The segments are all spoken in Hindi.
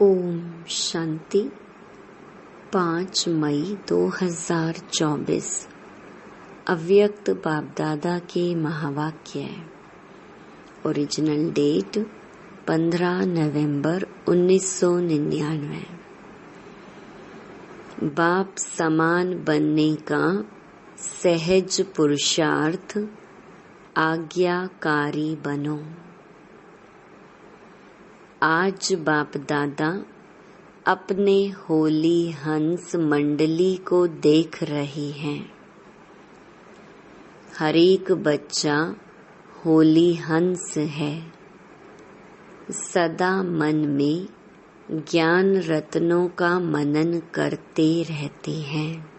ओम शांति। 5 मई 2024 अव्यक्त बाप दादा के महावाक्य। ओरिजिनल डेट 15 नवंबर 1999। बाप समान बनने का सहज पुरुषार्थ आज्ञाकारी बनो। आज बाप दादा अपने होली हंस मंडली को देख रहे हैं। हर एक बच्चा होली हंस है। सदा मन में ज्ञान रत्नों का मनन करते रहते हैं।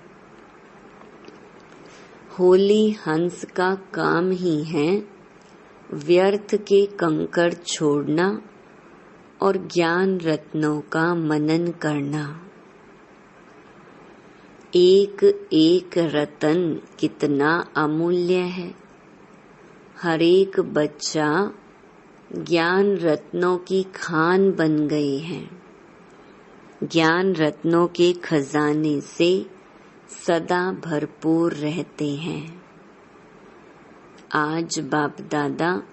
होली हंस का काम ही है व्यर्थ के कंकड़ छोड़ना और ज्ञान रत्नों का मनन करना। एक एक रतन कितना अमूल्य है। हर एक बच्चा ज्ञान रत्नों की खान बन गए हैं। ज्ञान रत्नों के खजाने से सदा भरपूर रहते हैं। आज बाप दादा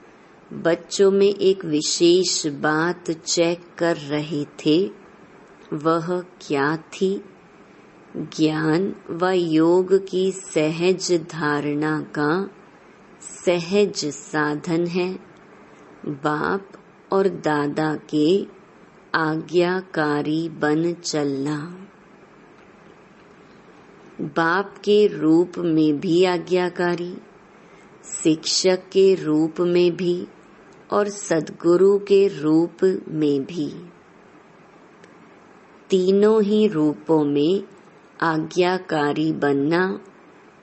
बच्चों में एक विशेष बात चेक कर रहे थे। वह क्या थी? ज्ञान व योग की सहज धारणा का सहज साधन है बाप और दादा के आज्ञाकारी बन चलना। बाप के रूप में भी आज्ञाकारी, शिक्षक के रूप में भी और सद्गुरु के रूप में भी। तीनों ही रूपों में आज्ञाकारी बनना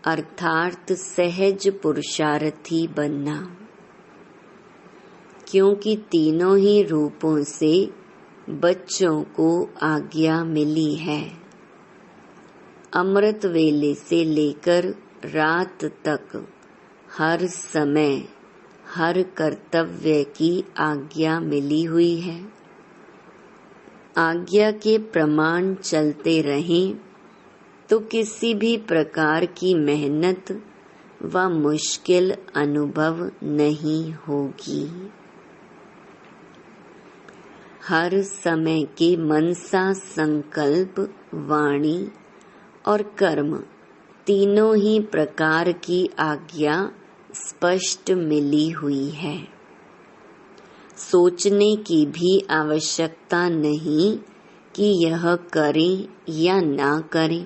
अर्थात सहज पुरुषार्थी बनना। क्योंकि तीनों ही रूपों से बच्चों को आज्ञा मिली है। अमृत वेले से लेकर रात तक हर समय हर कर्तव्य की आज्ञा मिली हुई है। आज्ञा के प्रमाण चलते रहें तो किसी भी प्रकार की मेहनत व मुश्किल अनुभव नहीं होगी। हर समय के मनसा संकल्प, वाणी और कर्म तीनों ही प्रकार की आज्ञा स्पष्ट मिली हुई है। सोचने की भी आवश्यकता नहीं कि यह करें या ना करें,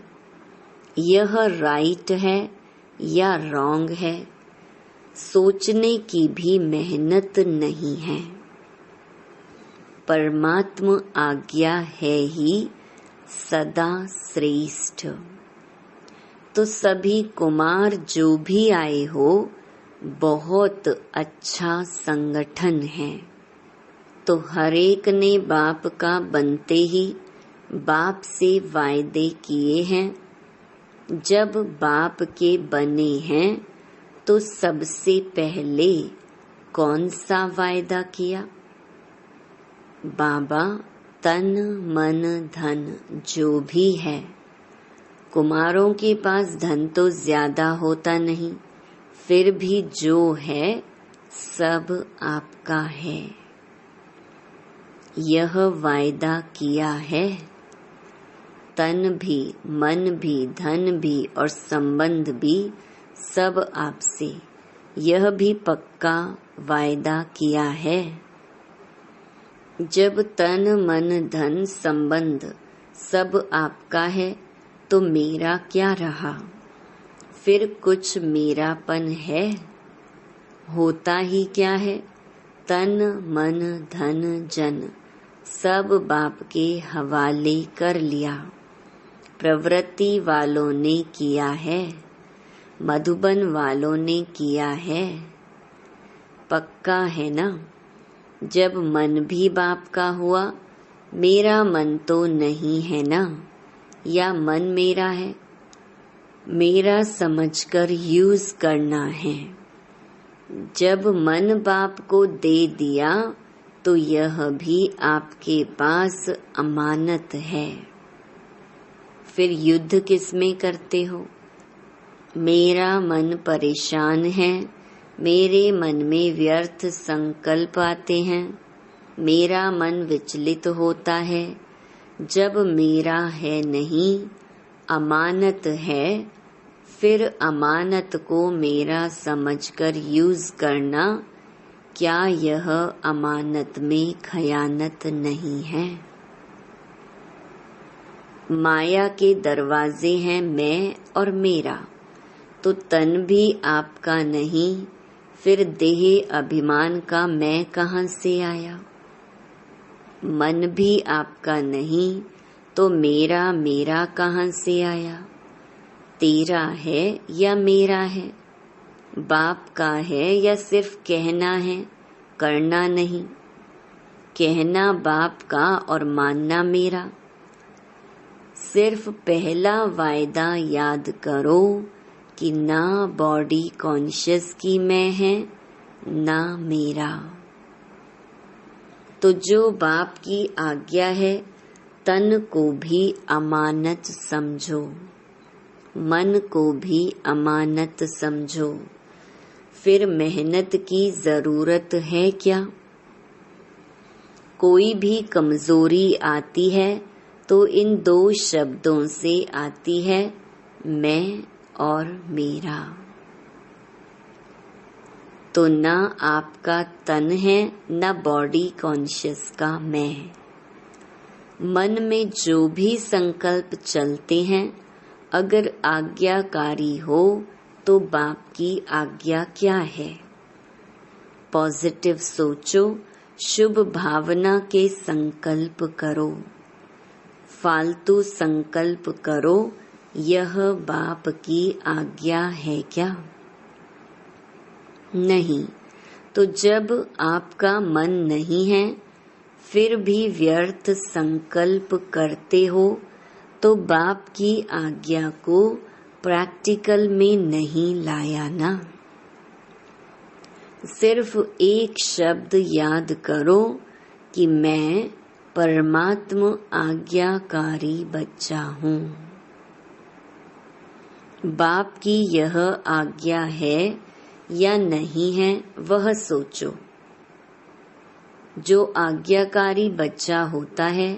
यह राइट है या रॉन्ग है। सोचने की भी मेहनत नहीं है। परमात्मा आज्ञा है ही सदा श्रेष्ठ। तो सभी कुमार जो भी आए हो बहुत अच्छा संगठन है। तो हर एक ने बाप का बनते ही बाप से वायदे किए हैं। जब बाप के बने हैं तो सबसे पहले कौन सा वायदा किया? बाबा तन मन धन जो भी है। कुमारों के पास धन तो ज्यादा होता नहीं, फिर भी जो है सब आपका है। यह वायदा किया है। तन भी, मन भी, धन भी और संबंध भी सब आपसे। यह भी पक्का वायदा किया है। जब तन मन धन संबंध सब आपका है तो मेरा क्या रहा? फिर कुछ मेरापन है? होता ही क्या है? तन मन धन जन सब बाप के हवाले कर लिया। प्रवृत्ति वालों ने किया है, मधुबन वालों ने किया है। पक्का है ना? जब मन भी बाप का हुआ, मेरा मन तो नहीं है ना? या मन मेरा है? मेरा समझकर यूज करना है। जब मन बाप को दे दिया तो यह भी आपके पास अमानत है। फिर युद्ध किसमें करते हो? मेरा मन परेशान है, मेरे मन में व्यर्थ संकल्प आते हैं, मेरा मन विचलित होता है। जब मेरा है नहीं, अमानत है, फिर अमानत को मेरा समझकर यूज करना, क्या यह अमानत में खयानत नहीं है? माया के दरवाजे हैं मैं और मेरा, तो तन भी आपका नहीं, फिर देह अभिमान का मैं कहाँ से आया? मन भी आपका नहीं, तो मेरा मेरा कहाँ से आया? तेरा है या मेरा है? बाप का है या सिर्फ कहना है, करना नहीं? कहना बाप का और मानना मेरा। सिर्फ पहला वायदा याद करो कि ना बॉडी कॉन्शियस की मैं है, ना मेरा। तो जो बाप की आज्ञा है, तन को भी अमानत समझो, मन को भी अमानत समझो। फिर मेहनत की जरूरत है क्या? कोई भी कमजोरी आती है तो इन दो शब्दों से आती है, मैं और मेरा। तो ना आपका तन है, ना बॉडी कॉन्शियस का मैं। मन में जो भी संकल्प चलते हैं, अगर आज्ञाकारी हो तो बाप की आज्ञा क्या है? पॉजिटिव सोचो, शुभ भावना के संकल्प करो। फालतू संकल्प करो, यह बाप की आज्ञा है क्या? नहीं। तो जब आपका मन नहीं है, फिर भी व्यर्थ संकल्प करते हो, तो बाप की आज्ञा को प्रैक्टिकल में नहीं लाया ना। सिर्फ एक शब्द याद करो कि मैं परमात्मा आज्ञाकारी बच्चा हूँ। बाप की यह आज्ञा है या नहीं है, वह सोचो। जो आज्ञाकारी बच्चा होता है,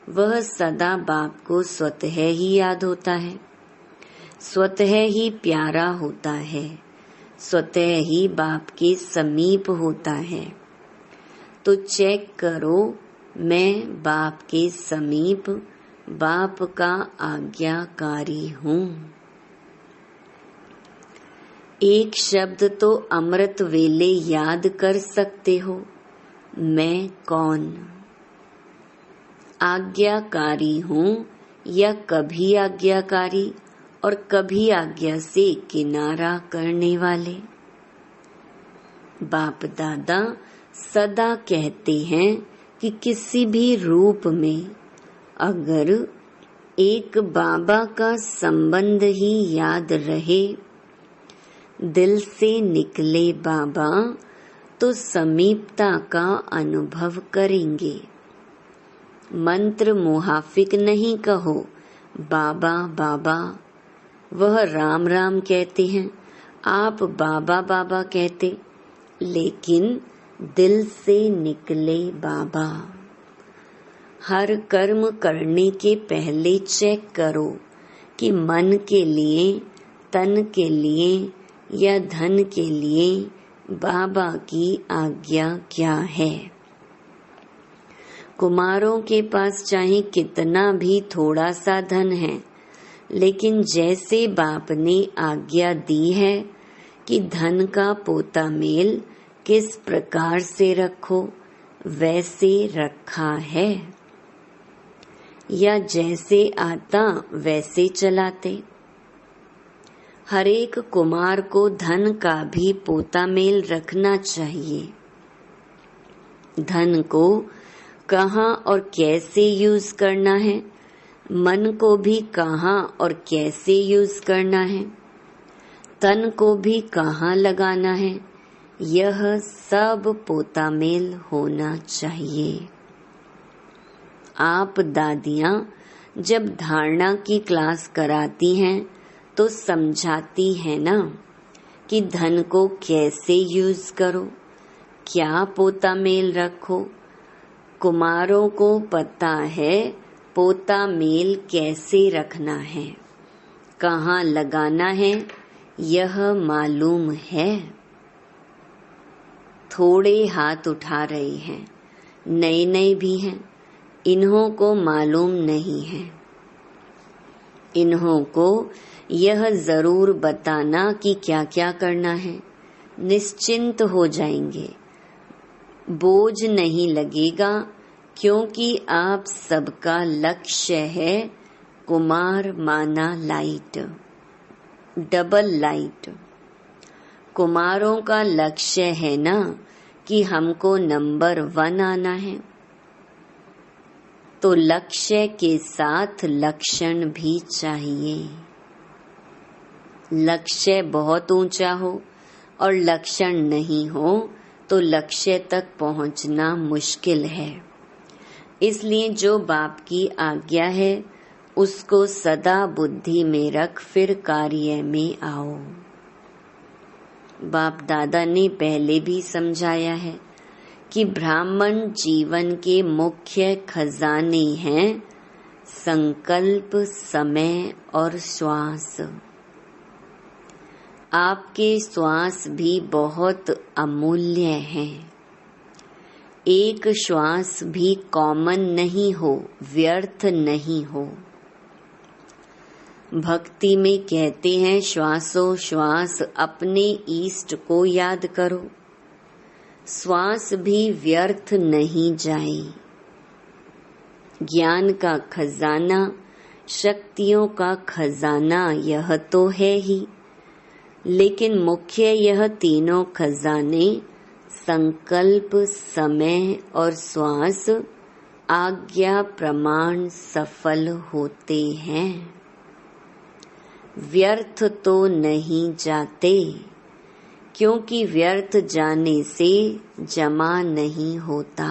वह सदा बाप को स्वतः ही याद होता है, स्वतः ही प्यारा होता है, स्वतः ही बाप के समीप होता है। तो चेक करो, मैं बाप के समीप, बाप का आज्ञाकारी हूँ। एक शब्द तो अमृत वेले याद कर सकते हो, मैं कौन? आज्ञाकारी हूँ या कभी आज्ञाकारी और कभी आज्ञा से किनारा करने वाले? बाप दादा सदा कहते हैं कि किसी भी रूप में अगर एक बाबा का संबंध ही याद रहे, दिल से निकले बाबा, तो समीपता का अनुभव करेंगे। मंत्र मुहाफिक नहीं कहो, बाबा बाबा। वह राम राम कहते हैं, आप बाबा बाबा कहते, लेकिन दिल से निकले बाबा। हर कर्म करने के पहले चेक करो कि मन के लिए, तन के लिए या धन के लिए बाबा की आज्ञा क्या है। कुमारों के पास चाहे कितना भी थोड़ा सा धन है, लेकिन जैसे बाप ने आज्ञा दी है कि धन का पोता मेल किस प्रकार से रखो, वैसे रखा है, या जैसे आता वैसे चलाते। हर एक कुमार को धन का भी पोता मेल रखना चाहिए। धन को कहाँ और कैसे यूज करना है, मन को भी कहाँ और कैसे यूज करना है, तन को भी कहाँ लगाना है, यह सब पोता मेल होना चाहिए। आप दादियाँ जब धारणा की क्लास कराती हैं तो समझाती हैं ना कि धन को कैसे यूज करो, क्या पोता मेल रखो। कुमारों को पता है पोता मेल कैसे रखना है, कहाँ लगाना है, यह मालूम है। थोड़े हाथ उठा रहे हैं, नए नए भी हैं, इन्हों को मालूम नहीं है। इन्हों को यह जरूर बताना कि क्या क्या करना है, निश्चिंत हो जाएंगे, बोझ नहीं लगेगा, क्योंकि आप सबका लक्ष्य है कुमार माना लाइट, डबल लाइट। कुमारों का लक्ष्य है ना कि हमको नंबर 1 आना है, तो लक्ष्य के साथ लक्षण भी चाहिए। लक्ष्य बहुत ऊंचा हो और लक्षण नहीं हो तो लक्ष्य तक पहुंचना मुश्किल है। इसलिए जो बाप की आज्ञा है उसको सदा बुद्धि में रख फिर कार्य में आओ। बाप दादा ने पहले भी समझाया है कि ब्राह्मण जीवन के मुख्य खजाने हैं संकल्प, समय और श्वास। आपके श्वास भी बहुत अमूल्य हैं। एक श्वास भी कॉमन नहीं हो, व्यर्थ नहीं हो। भक्ति में कहते हैं श्वासों श्वास अपने ईष्ट को याद करो। श्वास भी व्यर्थ नहीं जाए। ज्ञान का खजाना, शक्तियों का खजाना यह तो है ही, लेकिन मुख्य यह तीनों खजाने संकल्प, समय और श्वास आज्ञा प्रमाण सफल होते हैं। व्यर्थ तो नहीं जाते, क्योंकि व्यर्थ जाने से जमा नहीं होता,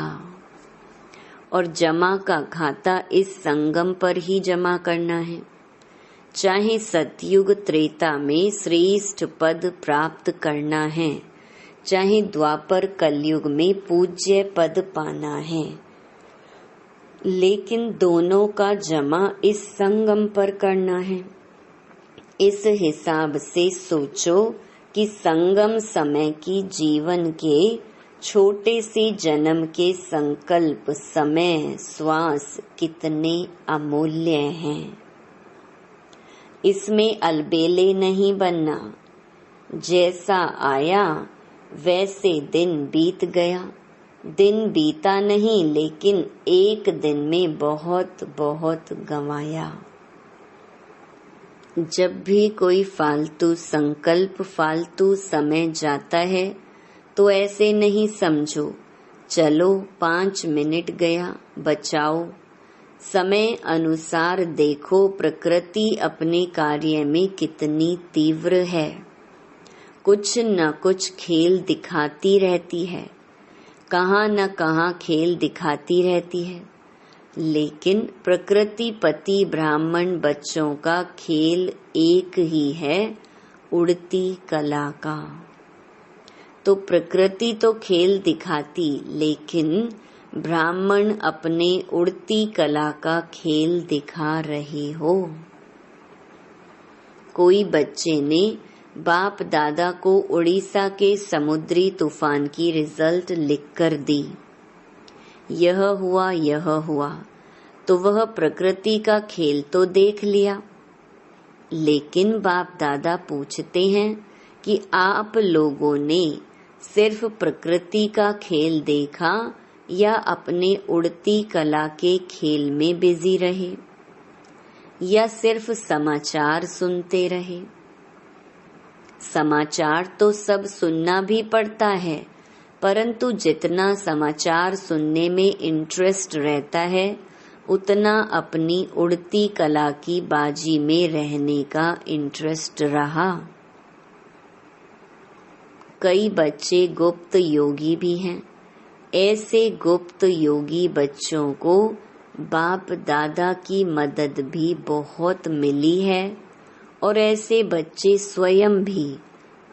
और जमा का खाता इस संगम पर ही जमा करना है। चाहे सतयुग त्रेता में श्रेष्ठ पद प्राप्त करना है, चाहे द्वापर कलयुग में पूज्य पद पाना है, लेकिन दोनों का जमा इस संगम पर करना है। इस हिसाब से सोचो कि संगम समय की जीवन के छोटे से जन्म के संकल्प, समय, श्वास कितने अमूल्य हैं। इसमें अलबेले नहीं बनना। जैसा आया वैसे दिन बीत गया। दिन बीता नहीं, लेकिन एक दिन में बहुत बहुत गंवाया। जब भी कोई फालतू संकल्प, फालतू समय जाता है तो ऐसे नहीं समझो चलो 5 मिनट गया, बचाओ। समय अनुसार देखो प्रकृति अपने कार्य में कितनी तीव्र है। कुछ न कुछ खेल दिखाती रहती है, कहाँ न कहाँ खेल दिखाती रहती है, लेकिन प्रकृति पति ब्राह्मण बच्चों का खेल एक ही है, उड़ती कला का। तो प्रकृति तो खेल दिखाती, लेकिन ब्राह्मण अपने उड़ती कला का खेल दिखा रहे हो। कोई बच्चे ने बाप दादा को उड़ीसा के समुद्री तूफान की रिजल्ट लिखकर दी। यह हुआ, यह हुआ, तो वह प्रकृति का खेल तो देख लिया, लेकिन बाप दादा पूछते हैं कि आप लोगों ने सिर्फ प्रकृति का खेल देखा या अपने उड़ती कला के खेल में बिजी रहे, या सिर्फ समाचार सुनते रहे। समाचार तो सब सुनना भी पड़ता है, परंतु जितना समाचार सुनने में इंटरेस्ट रहता है, उतना अपनी उड़ती कला की बाजी में रहने का इंटरेस्ट रहा। कई बच्चे गुप्त योगी भी हैं। ऐसे गुप्त योगी बच्चों को बाप दादा की मदद भी बहुत मिली है और ऐसे बच्चे स्वयं भी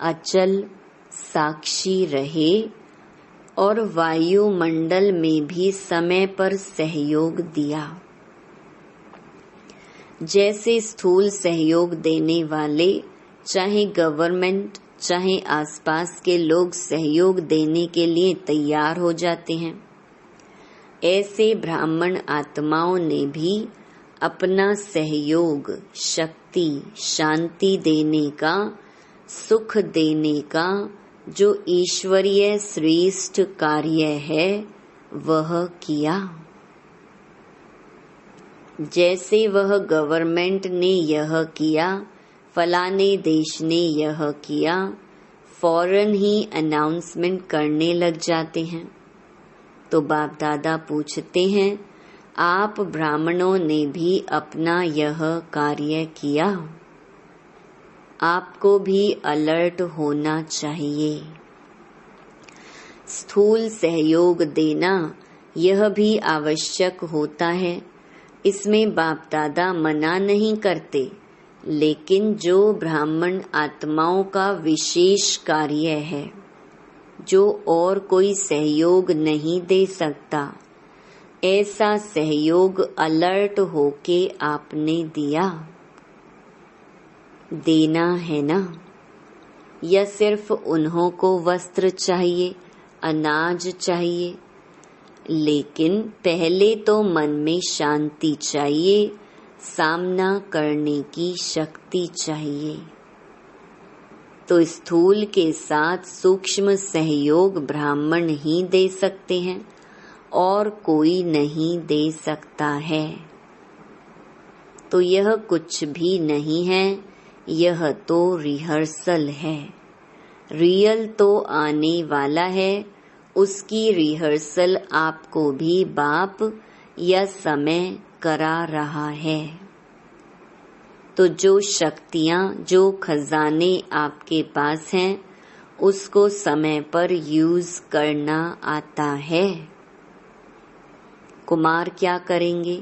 अचल साक्षी रहे और वायुमंडल में भी समय पर सहयोग दिया। जैसे स्थूल सहयोग देने वाले चाहे गवर्नमेंट चाहे आसपास के लोग सहयोग देने के लिए तैयार हो जाते हैं, ऐसे ब्राह्मण आत्माओं ने भी अपना सहयोग, शक्ति, शांति देने का, सुख देने का जो ईश्वरीय श्रेष्ठ कार्य है वह किया। जैसे वह गवर्नमेंट ने यह किया, फलाने देश ने यह किया, फौरन ही अनाउंसमेंट करने लग जाते हैं। तो बाप दादा पूछते हैं, आप ब्राह्मणों ने भी अपना यह कार्य किया? आपको भी अलर्ट होना चाहिए। स्थूल सहयोग देना यह भी आवश्यक होता है, इसमें बाप दादा मना नहीं करते, लेकिन जो ब्राह्मण आत्माओं का विशेष कार्य है, जो और कोई सहयोग नहीं दे सकता, ऐसा सहयोग अलर्ट होके आपने दिया। देना है ना? या सिर्फ उन्हों को वस्त्र चाहिए, अनाज चाहिए? लेकिन पहले तो मन में शांति चाहिए, सामना करने की शक्ति चाहिए। तो स्थूल के साथ सूक्ष्म सहयोग ब्राह्मण ही दे सकते हैं और कोई नहीं दे सकता है। तो यह कुछ भी नहीं है, यह तो रिहर्सल है। रियल तो आने वाला है, उसकी रिहर्सल आपको भी बाप या समय करा रहा है। तो जो शक्तियाँ, जो खजाने आपके पास हैं, उसको समय पर यूज करना आता है। कुमार क्या करेंगे?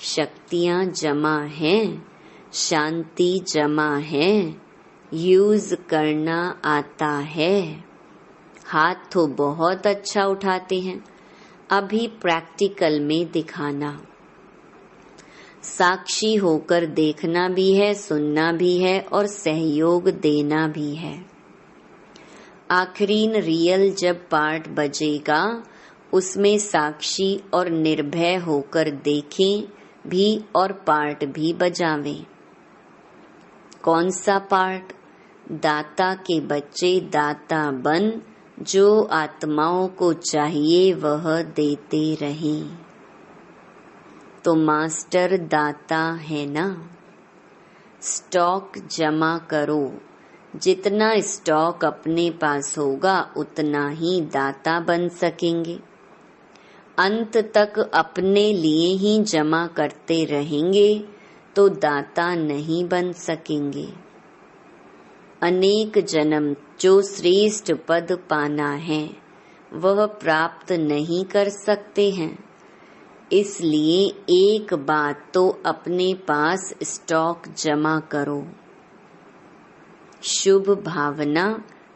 शक्तियाँ जमा हैं, शांति जमा है, यूज करना आता है। हाथ तो बहुत अच्छा उठाते हैं, अभी प्रैक्टिकल में दिखाना। साक्षी होकर देखना भी है, सुनना भी है और सहयोग देना भी है। आखिरीन रियल जब पार्ट बजेगा, उसमें साक्षी और निर्भय होकर देखें भी और पार्ट भी बजावें। कौन सा पार्ट? दाता के बच्चे दाता बन, जो आत्माओं को चाहिए वह देते रहें। तो मास्टर दाता है ना? स्टॉक जमा करो, जितना स्टॉक अपने पास होगा उतना ही दाता बन सकेंगे। अंत तक अपने लिए ही जमा करते रहेंगे तो दाता नहीं बन सकेंगे। अनेक जन्म जो श्रेष्ठ पद पाना है वह प्राप्त नहीं कर सकते हैं, इसलिए एक बात तो अपने पास स्टॉक जमा करो। शुभ भावना,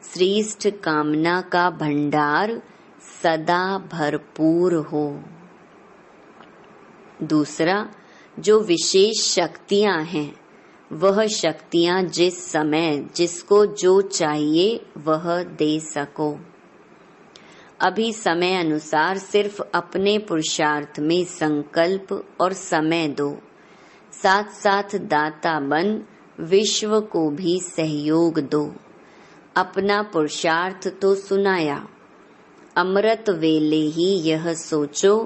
श्रेष्ठ कामना का भंडार सदा भरपूर हो। दूसरा, जो विशेष शक्तियां हैं, वह शक्तियां जिस समय जिसको जो चाहिए वह दे सको। अभी समय अनुसार सिर्फ अपने पुरुषार्थ में संकल्प और समय दो, साथ साथ दाता बन विश्व को भी सहयोग दो। अपना पुरुषार्थ तो सुनाया, अमृत वेले ही यह सोचो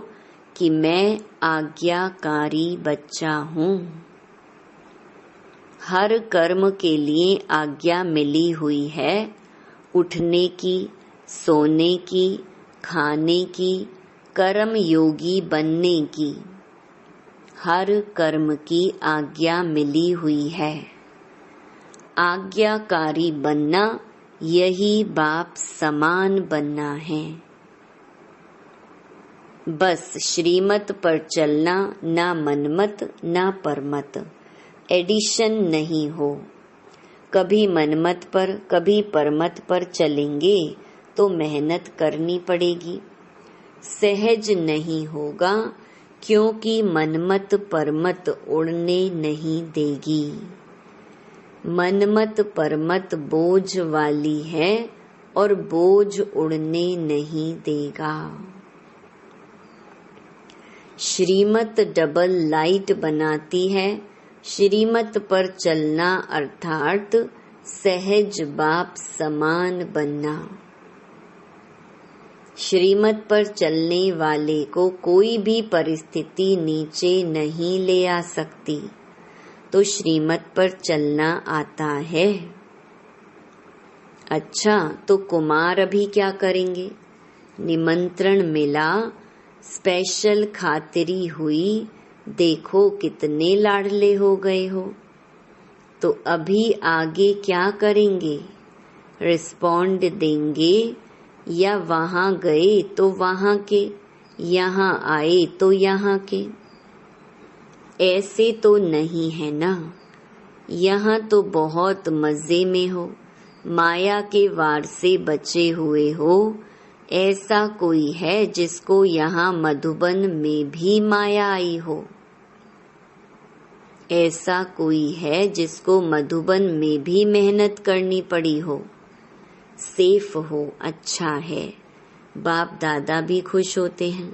कि मैं आज्ञाकारी बच्चा हूँ। हर कर्म के लिए आज्ञा मिली हुई है, उठने की, सोने की, खाने की, कर्म योगी बनने की। हर कर्म की आज्ञा मिली हुई है। आज्ञाकारी बनना यही बाप समान बनना है। बस श्रीमत पर चलना, ना मनमत ना परमत, एडिशन नहीं हो। कभी मनमत पर कभी परमत पर चलेंगे तो मेहनत करनी पड़ेगी, सहज नहीं होगा, क्योंकि मनमत परमत उड़ने नहीं देगी। मनमत परमत बोझ वाली है और बोझ उड़ने नहीं देगा। श्रीमत डबल लाइट बनाती है, श्रीमत पर चलना अर्थात सहज बाप समान बनना। श्रीमत पर चलने वाले को कोई भी परिस्थिति नीचे नहीं ले आ सकती, तो श्रीमत पर चलना आता है। अच्छा, तो कुमार अभी क्या करेंगे? निमंत्रण मिला, स्पेशल खातिरी हुई, देखो कितने लाडले हो गए हो, तो अभी आगे क्या करेंगे? रिस्पॉन्ड देंगे या वहां गए तो वहां के, यहाँ आए तो यहाँ के? ऐसे तो नहीं है ना। यहाँ तो बहुत मजे में हो, माया के वार से बचे हुए हो। ऐसा कोई है जिसको यहाँ मधुबन में भी माया आई हो? ऐसा कोई है जिसको मधुबन में भी मेहनत करनी पड़ी हो? सेफ हो, अच्छा है, बाप दादा भी खुश होते हैं।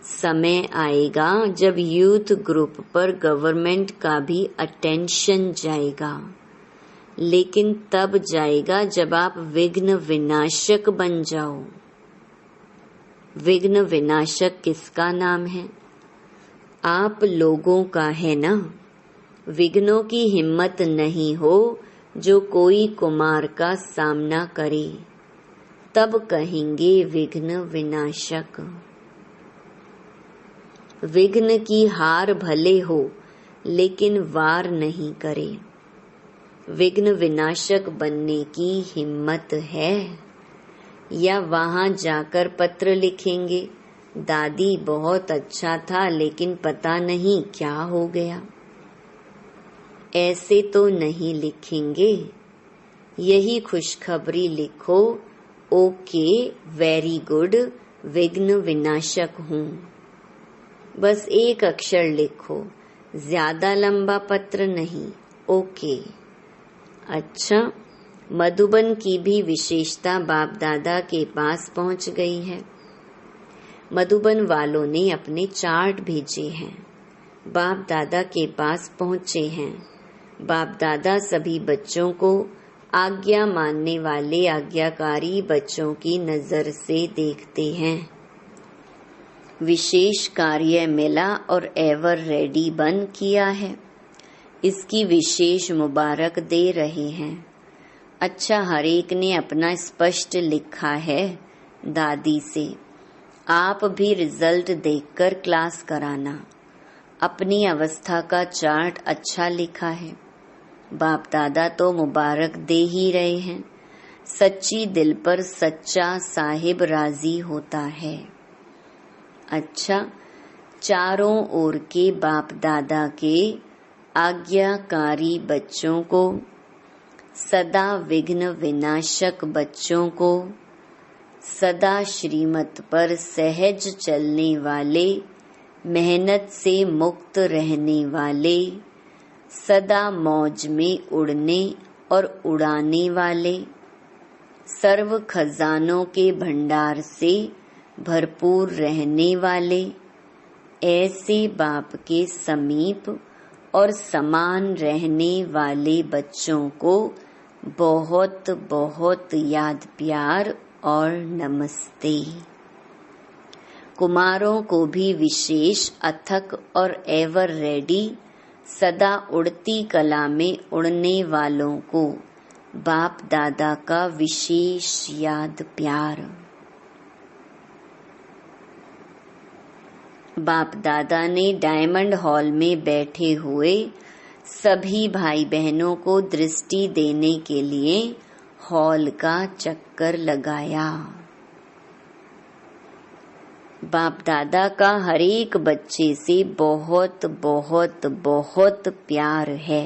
समय आएगा जब यूथ ग्रुप पर गवर्नमेंट का भी अटेंशन जाएगा, लेकिन तब जाएगा जब आप विघ्न विनाशक बन जाओ। विघ्न विनाशक किसका नाम है? आप लोगों का है ना। विघ्नों की हिम्मत नहीं हो जो कोई कुमार का सामना करे, तब कहेंगे विघ्न विनाशक। विघ्न की हार भले हो लेकिन वार नहीं करे। विघ्न विनाशक बनने की हिम्मत है? या वहां जाकर पत्र लिखेंगे, दादी बहुत अच्छा था लेकिन पता नहीं क्या हो गया? ऐसे तो नहीं लिखेंगे। यही खुशखबरी लिखो, ओके वेरी गुड, विघ्न विनाशक हूँ। बस एक अक्षर लिखो, ज्यादा लंबा पत्र नहीं, ओके। अच्छा, मधुबन की भी विशेषता बाप दादा के पास पहुंच गई है। मधुबन वालों ने अपने चार्ट भेजे हैं, बाप दादा के पास पहुंचे हैं। बाप दादा सभी बच्चों को आज्ञा मानने वाले आज्ञाकारी बच्चों की नजर से देखते हैं। विशेष कार्य मिला और एवर रेडी बन किया है, इसकी विशेष मुबारक दे रहे हैं। अच्छा, हर एक ने अपना स्पष्ट लिखा है दादी से। आप भी रिजल्ट देखकर क्लास कराना। अपनी अवस्था का चार्ट अच्छा लिखा है। बाप दादा तो मुबारक दे ही रहे हैं। सच्ची दिल पर सच्चा साहिब राजी होता है। अच्छा, चारों ओर के बाप दादा के आज्ञाकारी बच्चों को, सदा विघ्न विनाशक बच्चों को, सदा श्रीमत पर सहज चलने वाले, मेहनत से मुक्त रहने वाले, सदा मौज में उड़ने और उड़ाने वाले, सर्व खजानों के भंडार से भरपूर रहने वाले, ऐसे बाप के समीप और समान रहने वाले बच्चों को बहुत बहुत याद प्यार और नमस्ते। कुमारों को भी विशेष अथक और एवर रेडी, सदा उड़ती कला में उड़ने वालों को बाप दादा का विशेष याद प्यार। बाप दादा ने डायमंड हॉल में बैठे हुए सभी भाई बहनों को दृष्टि देने के लिए हॉल का चक्कर लगाया। बाप दादा का हर एक बच्चे से बहुत बहुत बहुत प्यार है।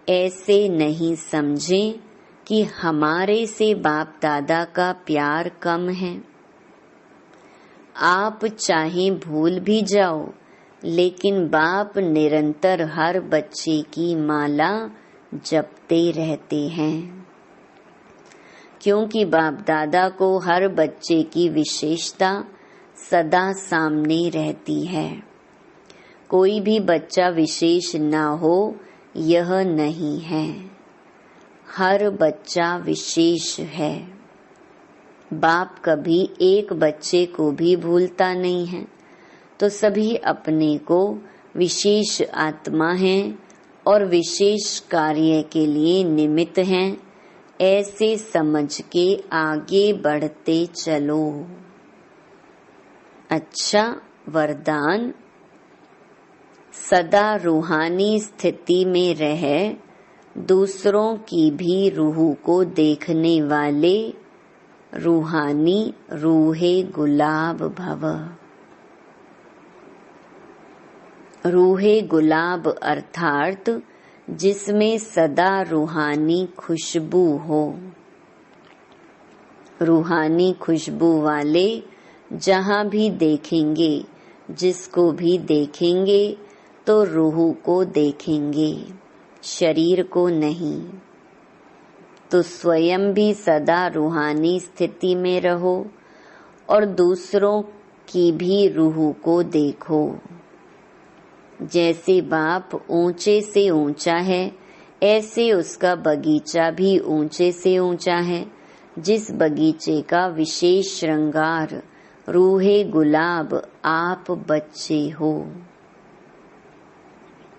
ऐसे नहीं समझें कि हमारे से बाप दादा का प्यार कम है। आप चाहे भूल भी जाओ, लेकिन बाप निरंतर हर बच्चे की माला जपते रहते हैं, क्योंकि बाप दादा को हर बच्चे की विशेषता सदा सामने रहती है। कोई भी बच्चा विशेष ना हो यह नहीं है, हर बच्चा विशेष है। बाप कभी एक बच्चे को भी भूलता नहीं है, तो सभी अपने को विशेष आत्मा हैं और विशेष कार्य के लिए निमित्त हैं। ऐसे समझ के आगे बढ़ते चलो। अच्छा वरदान, सदा रूहानी स्थिति में रह दूसरों की भी रूह को देखने वाले रूहानी रूहे गुलाब भव। रूहे गुलाब अर्थात जिसमें सदा रूहानी खुशबू हो। रूहानी खुशबू वाले जहाँ भी देखेंगे, जिसको भी देखेंगे तो रूह को देखेंगे, शरीर को नहीं। तो स्वयं भी सदा रूहानी स्थिति में रहो और दूसरों की भी रूह को देखो। जैसे बाप ऊंचे से ऊंचा है, ऐसे उसका बगीचा भी ऊंचे से ऊंचा है, जिस बगीचे का विशेष श्रृंगार रूहे गुलाब आप बच्चे हो।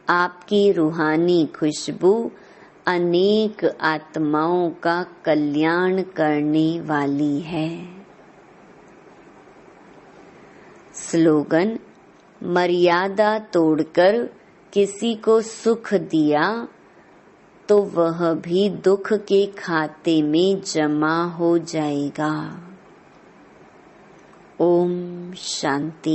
आपकी रूहानी खुशबू अनेक आत्माओं का कल्याण करने वाली है। स्लोगन, मर्यादा तोड़कर किसी को सुख दिया तो वह भी दुख के खाते में जमा हो जाएगा। ओम शांति।